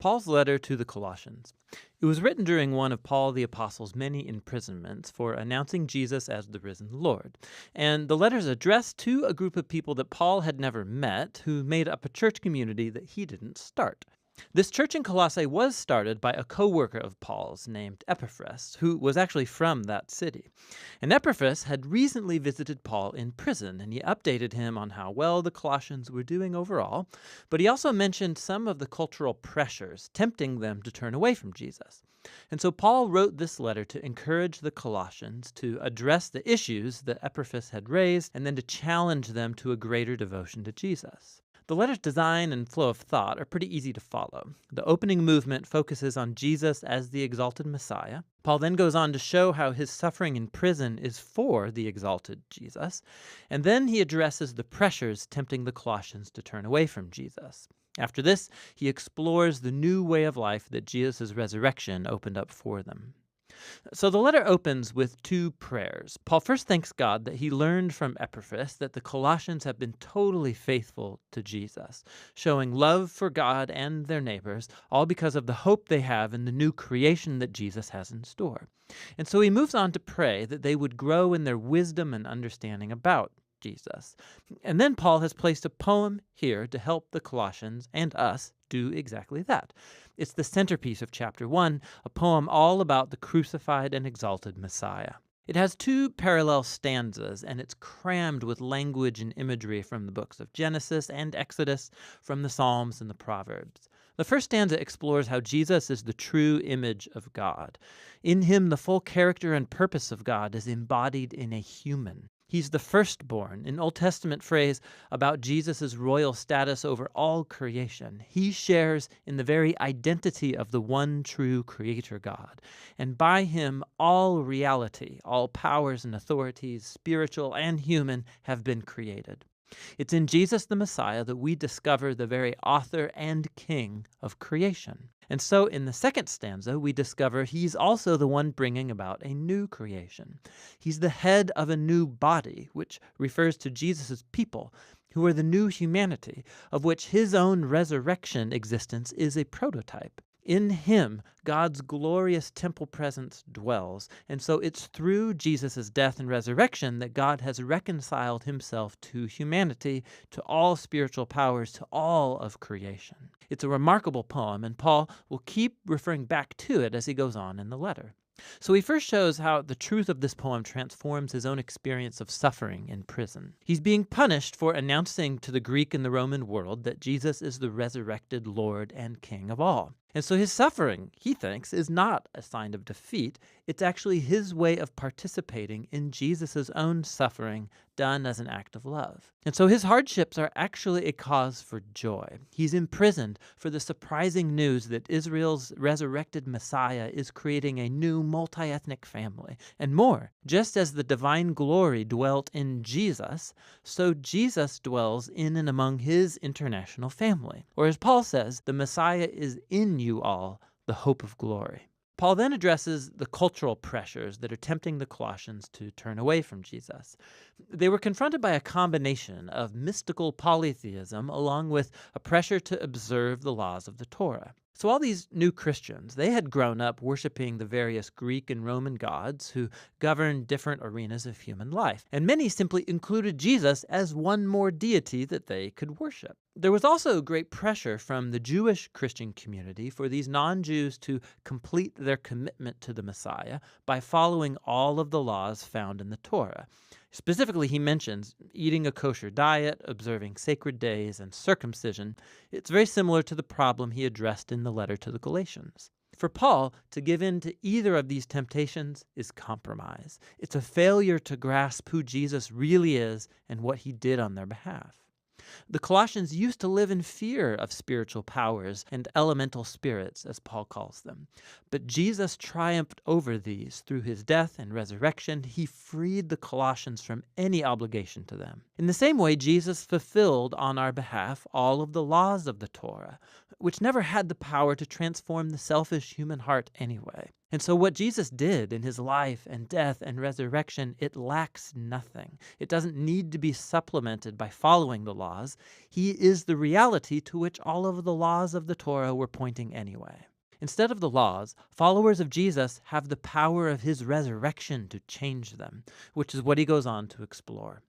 Paul's letter to the Colossians. It was written during one of Paul the Apostle's many imprisonments for announcing Jesus as the risen Lord. And the letter is addressed to a group of people that Paul had never met who made up a church community that he didn't start. This church in Colossae was started by a co-worker of Paul's named Epaphras, who was actually from that city. And Epaphras had recently visited Paul in prison, and he updated him on how well the Colossians were doing overall, but he also mentioned some of the cultural pressures tempting them to turn away from Jesus. And so Paul wrote this letter to encourage the Colossians to address the issues that Epaphras had raised, and then to challenge them to a greater devotion to Jesus. The letter's design and flow of thought are pretty easy to follow. The opening movement focuses on Jesus as the exalted Messiah. Paul then goes on to show how his suffering in prison is for the exalted Jesus. And then he addresses the pressures tempting the Colossians to turn away from Jesus. After this, he explores the new way of life that Jesus' resurrection opened up for them. So the letter opens with two prayers. Paul first thanks God that he learned from Epaphras that the Colossians have been totally faithful to Jesus, showing love for God and their neighbors, all because of the hope they have in the new creation that Jesus has in store. And so he moves on to pray that they would grow in their wisdom and understanding about Jesus. And then Paul has placed a poem here to help the Colossians and us do exactly that. It's the centerpiece of chapter 1, a poem all about the crucified and exalted Messiah. It has two parallel stanzas, and it's crammed with language and imagery from the books of Genesis and Exodus, from the Psalms and the Proverbs. The first stanza explores how Jesus is the true image of God. In him, the full character and purpose of God is embodied in a human. He's the firstborn, an Old Testament phrase about Jesus' royal status over all creation. He shares in the very identity of the one true Creator God. And by him, all reality, all powers and authorities, spiritual and human, have been created. It's in Jesus the Messiah that we discover the very author and king of creation. And so in the second stanza, we discover he's also the one bringing about a new creation. He's the head of a new body, which refers to Jesus' people, who are the new humanity, of which his own resurrection existence is a prototype. In him, God's glorious temple presence dwells, and so it's through Jesus' death and resurrection that God has reconciled himself to humanity, to all spiritual powers, to all of creation. It's a remarkable poem, and Paul will keep referring back to it as he goes on in the letter. So he first shows how the truth of this poem transforms his own experience of suffering in prison. He's being punished for announcing to the Greek and the Roman world that Jesus is the resurrected Lord and King of all. And so his suffering, he thinks, is not a sign of defeat. It's actually his way of participating in Jesus' own suffering done as an act of love. And so his hardships are actually a cause for joy. He's imprisoned for the surprising news that Israel's resurrected Messiah is creating a new multi-ethnic family. And more, just as the divine glory dwelt in Jesus, so Jesus dwells in and among his international family. Or as Paul says, the Messiah is in you all, the hope of glory. Paul then addresses the cultural pressures that are tempting the Colossians to turn away from Jesus. They were confronted by a combination of mystical polytheism along with a pressure to observe the laws of the Torah. So all these new Christians, they had grown up worshiping the various Greek and Roman gods who governed different arenas of human life. And many simply included Jesus as one more deity that they could worship. There was also great pressure from the Jewish Christian community for these non-Jews to complete their commitment to the Messiah by following all of the laws found in the Torah. Specifically, he mentions eating a kosher diet, observing sacred days, and circumcision. It's very similar to the problem he addressed in the letter to the Galatians. For Paul, to give in to either of these temptations is compromise. It's a failure to grasp who Jesus really is and what he did on their behalf. The Colossians used to live in fear of spiritual powers and elemental spirits, as Paul calls them. But Jesus triumphed over these through his death and resurrection. He freed the Colossians from any obligation to them. In the same way, Jesus fulfilled on our behalf all of the laws of the Torah, which never had the power to transform the selfish human heart anyway. And so what Jesus did in his life and death and resurrection, it lacks nothing. It doesn't need to be supplemented by following the laws. He is the reality to which all of the laws of the Torah were pointing anyway. Instead of the laws, followers of Jesus have the power of his resurrection to change them, which is what he goes on to explore.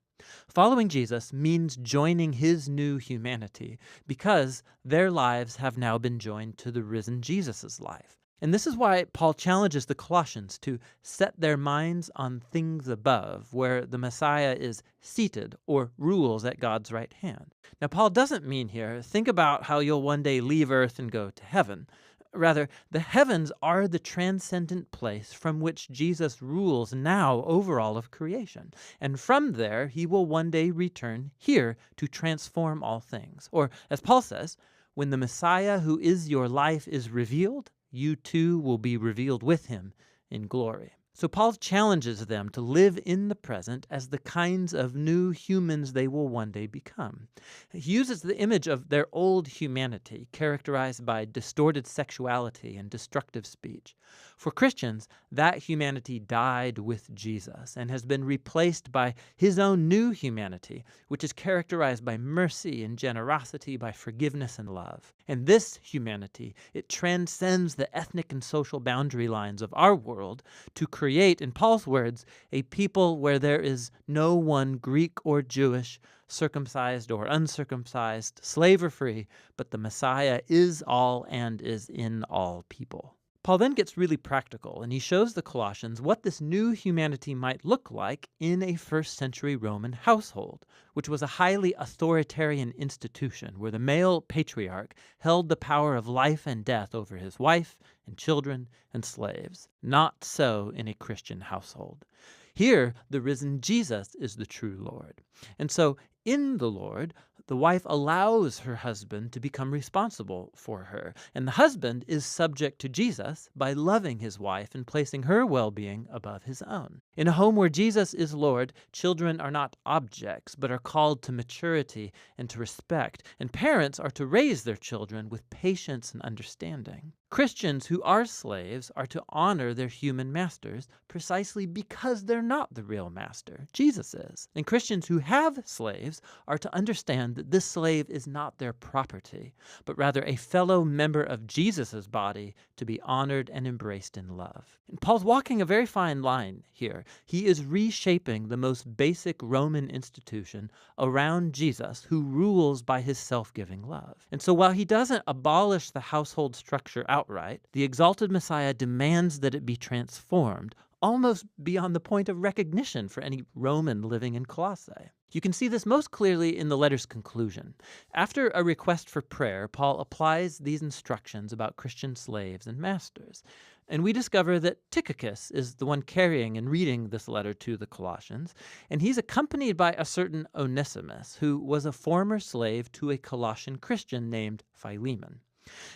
Following Jesus means joining his new humanity because their lives have now been joined to the risen Jesus' life. And this is why Paul challenges the Colossians to set their minds on things above, where the Messiah is seated or rules at God's right hand. Now, Paul doesn't mean here, think about how you'll one day leave earth and go to heaven. Rather, the heavens are the transcendent place from which Jesus rules now over all of creation. And from there, he will one day return here to transform all things. Or, as Paul says, when the Messiah who is your life is revealed, you too will be revealed with him in glory. So Paul challenges them to live in the present as the kinds of new humans they will one day become. He uses the image of their old humanity, characterized by distorted sexuality and destructive speech. For Christians, that humanity died with Jesus and has been replaced by his own new humanity, which is characterized by mercy and generosity, by forgiveness and love. And this humanity, it transcends the ethnic and social boundary lines of our world to create, in Paul's words, a people where there is no one Greek or Jewish, circumcised or uncircumcised, slave or free, but the Messiah is all and is in all people. Paul then gets really practical, and he shows the Colossians what this new humanity might look like in a first-century Roman household, which was a highly authoritarian institution where the male patriarch held the power of life and death over his wife and children and slaves. Not so in a Christian household. Here, the risen Jesus is the true Lord. And so, in the Lord, the wife allows her husband to become responsible for her, and the husband is subject to Jesus by loving his wife and placing her well-being above his own. In a home where Jesus is Lord, children are not objects, but are called to maturity and to respect, and parents are to raise their children with patience and understanding. Christians who are slaves are to honor their human masters precisely because they're not the real master. Jesus is. And Christians who have slaves are to understand that this slave is not their property, but rather a fellow member of Jesus' body to be honored and embraced in love. And Paul's walking a very fine line here. He is reshaping the most basic Roman institution around Jesus, who rules by his self-giving love. And so while he doesn't abolish the household structure outright, the exalted Messiah demands that it be transformed, almost beyond the point of recognition for any Roman living in Colossae. You can see this most clearly in the letter's conclusion. After a request for prayer, Paul applies these instructions about Christian slaves and masters. And we discover that Tychicus is the one carrying and reading this letter to the Colossians, and he's accompanied by a certain Onesimus, who was a former slave to a Colossian Christian named Philemon.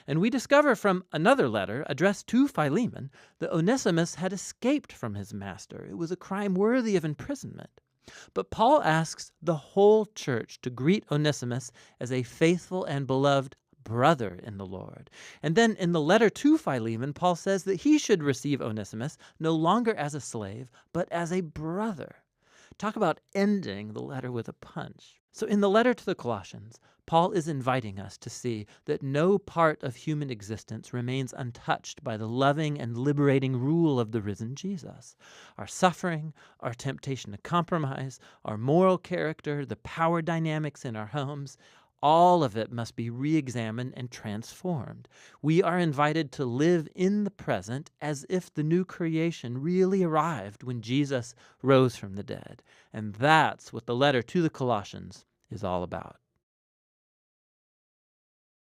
And we discover from another letter addressed to Philemon that Onesimus had escaped from his master. It was a crime worthy of imprisonment. But Paul asks the whole church to greet Onesimus as a faithful and beloved brother in the Lord. And then in the letter to Philemon, Paul says that he should receive Onesimus no longer as a slave, but as a brother. Talk about ending the letter with a punch. So in the letter to the Colossians, Paul is inviting us to see that no part of human existence remains untouched by the loving and liberating rule of the risen Jesus. Our suffering, our temptation to compromise, our moral character, the power dynamics in our homes, all of it must be re-examined and transformed. We are invited to live in the present as if the new creation really arrived when Jesus rose from the dead. And that's what the letter to the Colossians is all about.